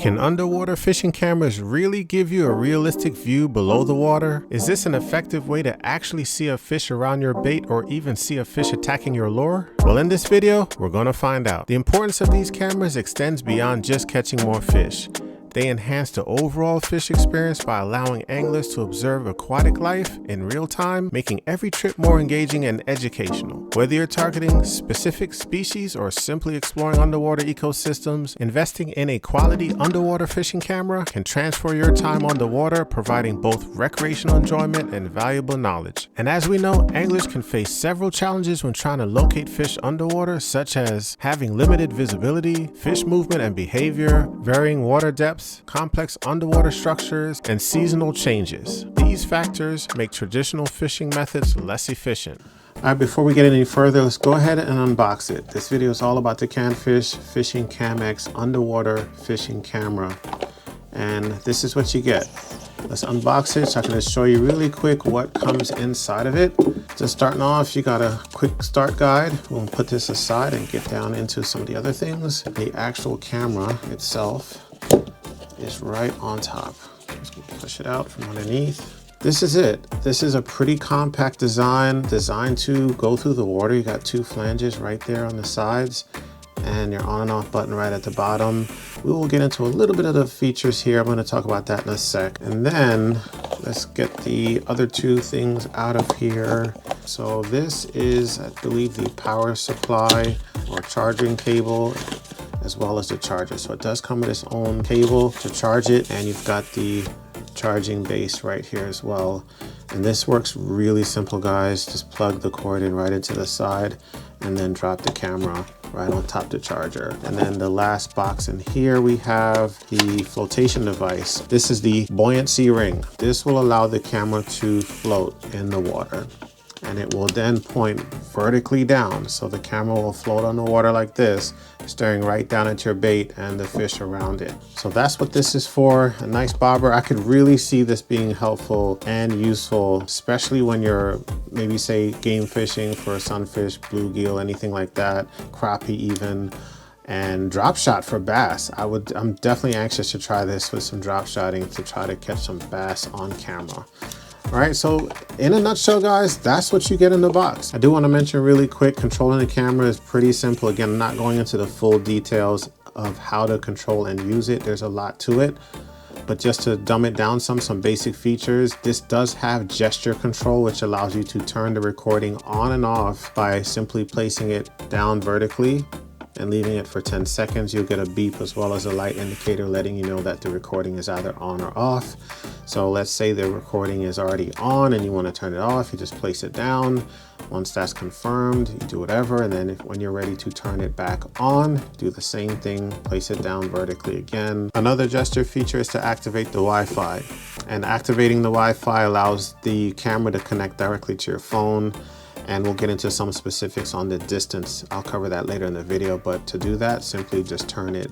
Can underwater fishing cameras really give you a realistic view below the water? Is this an effective way to actually see a fish around your bait or even see a fish attacking your lure? Well, in this video, we're going to find out. The importance of these cameras extends beyond just catching more fish. They enhance the overall fish experience by allowing anglers to observe aquatic life in real time, making every trip more engaging and educational. Whether you're targeting specific species or simply exploring underwater ecosystems, investing in a quality underwater fishing camera can transfer your time on the water, providing both recreational enjoyment and valuable knowledge. And as we know, anglers can face several challenges when trying to locate fish underwater, such as having limited visibility, fish movement and behavior, varying water depths, complex underwater structures, and seasonal changes. These factors make traditional fishing methods less efficient. All right, before we get any further, let's go ahead and unbox it. This video is all about the CanFish CamX underwater fishing camera. And this is what you get. Let's unbox it so I can just show you really quick what comes inside of it. Just starting off, you got a quick start guide. We'll put this aside and get down into some of the other things. The actual camera itself is right on top. Just push it out from underneath. This is it. This is a pretty compact design, designed to go through the water. You got two flanges right there on the sides and your on and off button right at the bottom. We will get into a little bit of the features here. I'm going to talk about that in a sec. And then let's get the other two things out of here. So this is, I believe, the power supply or charging cable, as well as the charger. So it does come with its own cable to charge it, and you've got the charging base right here as well. And this works really simple, guys. Just plug the cord in right into the side and then drop the camera right on top of the charger. And then the last box in here, we have the flotation device. This is the buoyancy ring. This will allow the camera to float in the water, and it will then point vertically down. So the camera will float on the water like this, staring right down at your bait and the fish around it. So that's what this is for. A nice bobber. I could really see this being helpful and useful, especially when you're maybe say game fishing for sunfish, bluegill, anything like that, crappie even, and drop shot for bass. I'm definitely anxious to try this with some drop shotting to try to catch some bass on camera. All right, so in a nutshell, guys, that's what you get in the box. I do want to mention really quick, controlling the camera is pretty simple. Again, I'm not going into the full details of how to control and use it. There's a lot to it, but just to dumb it down some basic features, this does have gesture control, which allows you to turn the recording on and off by simply placing it down vertically and leaving it for 10 seconds. You'll get a beep as well as a light indicator letting you know that the recording is either on or off. So let's say the recording is already on and you want to turn it off, you just place it down. Once that's confirmed, you do whatever, and then when you're ready to turn it back on, do the same thing, place it down vertically again. Another gesture feature is to activate the Wi-Fi, and activating the Wi-Fi allows the camera to connect directly to your phone. And we'll get into some specifics on the distance. I'll cover that later in the video, but to do that, simply just turn it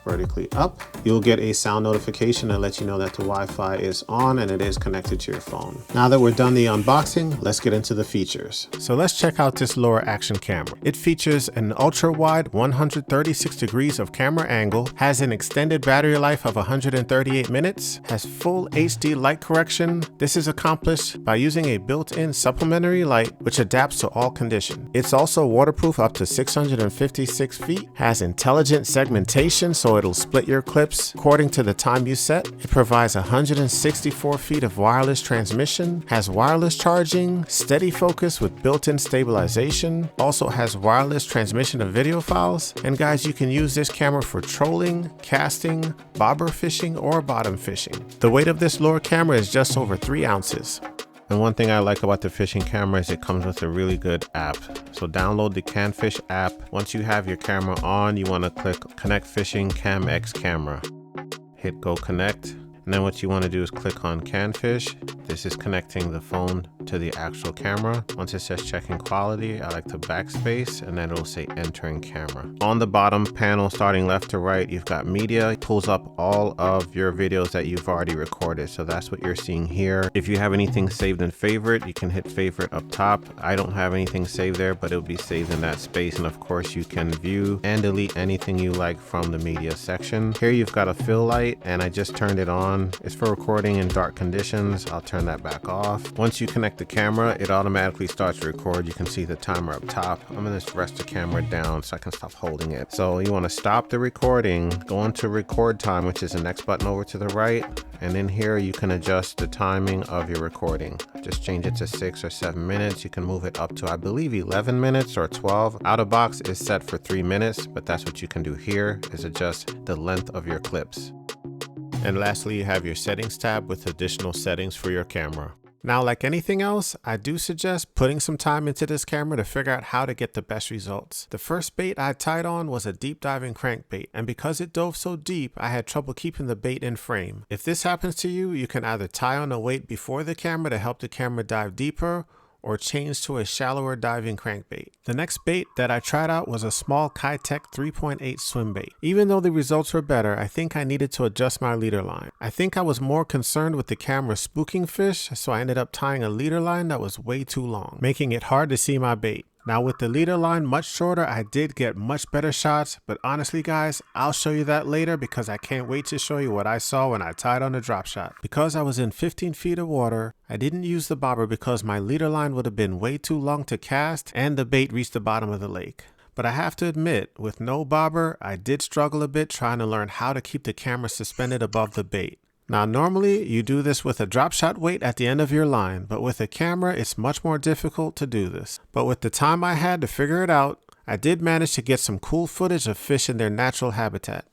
vertically up. You'll get a sound notification that lets you know that the Wi-Fi is on and it is connected to your phone. Now that we're done the unboxing, let's get into the features. So let's check out this lure action camera. It features an ultra wide 136 degrees of camera angle, has an extended battery life of 138 minutes, has full HD light correction. This is accomplished by using a built-in supplementary light which adapts to all conditions. It's also waterproof up to 656 feet, has intelligent segmentation, so it'll split your clips according to the time you set. It provides 164 feet of wireless transmission, has wireless charging, steady focus with built-in stabilization, also has wireless transmission of video files. And guys, you can use this camera for trolling, casting, bobber fishing, or bottom fishing. The weight of this lure camera is just over 3 ounces. And one thing I like about the fishing camera is it comes with a really good app. So download the CanFish app. Once you have your camera on, you want to click CanFish CamX camera. Hit go connect. And then what you want to do is click on CanFish. This is connecting the phone to the actual camera. Once it says checking quality, I like to backspace and then it'll say entering camera. On the bottom panel, starting left to right, you've got media. It pulls up all of your videos that you've already recorded. So that's what you're seeing here. If you have anything saved in favorite, you can hit favorite up top. I don't have anything saved there, but it'll be saved in that space. And of course you can view and delete anything you like from the media section. Here you've got a fill light and I just turned it on. It's for recording in dark conditions. I'll turn that back off. Once you connect the camera, it automatically starts to record. You can see the timer up top. I'm gonna just rest the camera down so I can stop holding it. So you wanna stop the recording, go into record time, which is the next button over to the right. And in here, you can adjust the timing of your recording. Just change it to 6 or 7 minutes. You can move it up to, I believe, 11 minutes or 12. Out of box is set for 3 minutes, but that's what you can do here, is adjust the length of your clips. And lastly, you have your settings tab with additional settings for your camera. Now, like anything else, I do suggest putting some time into this camera to figure out how to get the best results. The first bait I tied on was a deep diving crankbait, and because it dove so deep, I had trouble keeping the bait in frame. If this happens to you, you can either tie on a weight before the camera to help the camera dive deeper, or change to a shallower diving crankbait. The next bait that I tried out was a small Kitech 3.8 swim bait. Even though the results were better, I think I needed to adjust my leader line. I think I was more concerned with the camera spooking fish, so I ended up tying a leader line that was way too long, making it hard to see my bait. Now with the leader line much shorter, I did get much better shots, but honestly guys, I'll show you that later because I can't wait to show you what I saw when I tied on the drop shot. Because I was in 15 feet of water, I didn't use the bobber because my leader line would have been way too long to cast and the bait reached the bottom of the lake. But I have to admit, with no bobber, I did struggle a bit trying to learn how to keep the camera suspended above the bait. Now normally you do this with a drop shot weight at the end of your line, but with a camera it's much more difficult to do this. But with the time I had to figure it out, I did manage to get some cool footage of fish in their natural habitat.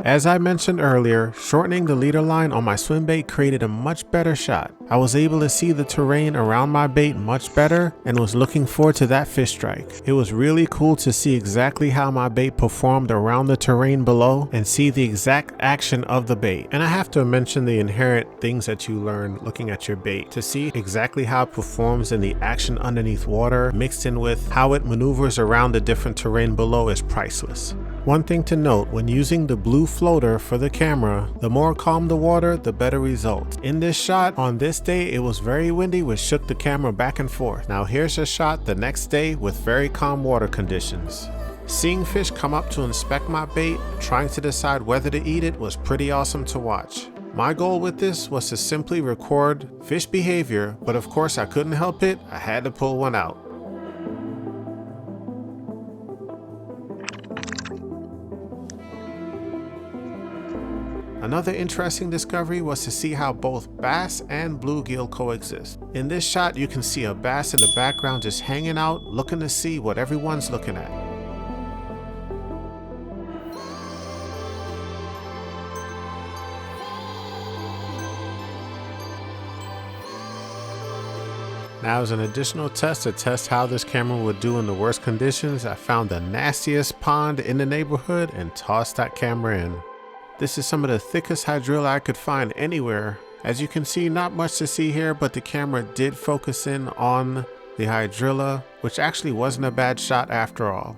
As I mentioned earlier, shortening the leader line on my swim bait created a much better shot. I was able to see the terrain around my bait much better and was looking forward to that fish strike. It was really cool to see exactly how my bait performed around the terrain below and see the exact action of the bait. And I have to mention the inherent things that you learn looking at your bait. To see exactly how it performs in the action underneath water mixed in with how it maneuvers around the different terrain below is priceless. One thing to note, when using the blue floater for the camera, the more calm the water, the better results. In this shot, on this day, it was very windy, which shook the camera back and forth. Now here's a shot the next day with very calm water conditions. Seeing fish come up to inspect my bait, trying to decide whether to eat it was pretty awesome to watch. My goal with this was to simply record fish behavior, but of course I couldn't help it, I had to pull one out. Another interesting discovery was to see how both bass and bluegill coexist. In this shot, you can see a bass in the background just hanging out, looking to see what everyone's looking at. Now, as an additional test to test how this camera would do in the worst conditions, I found the nastiest pond in the neighborhood and tossed that camera in. This is some of the thickest hydrilla I could find anywhere. As you can see, not much to see here, but the camera did focus in on the hydrilla, which actually wasn't a bad shot after all.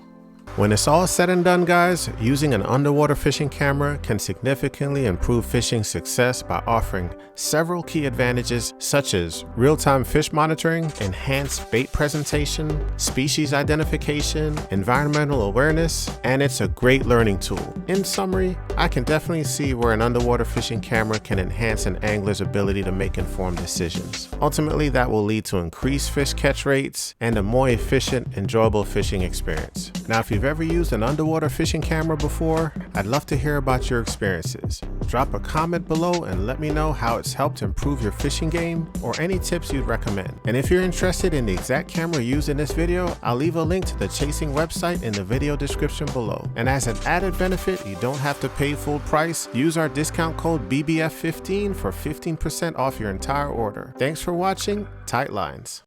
When it's all said and done, guys, using an underwater fishing camera can significantly improve fishing success by offering several key advantages such as real-time fish monitoring, enhanced bait presentation, species identification, environmental awareness, and it's a great learning tool. In summary, I can definitely see where an underwater fishing camera can enhance an angler's ability to make informed decisions. Ultimately, that will lead to increased fish catch rates and a more efficient, enjoyable fishing experience. Now, if you've you've ever used an underwater fishing camera before, I'd love to hear about your experiences. Drop a comment below and let me know how it's helped improve your fishing game or any tips you'd recommend. And if you're interested in the exact camera used in this video, I'll leave a link to the Chasing website in the video description below. And as an added benefit, you don't have to pay full price. Use our discount code BBF15 for 15% off your entire order. Thanks for watching. Tight lines.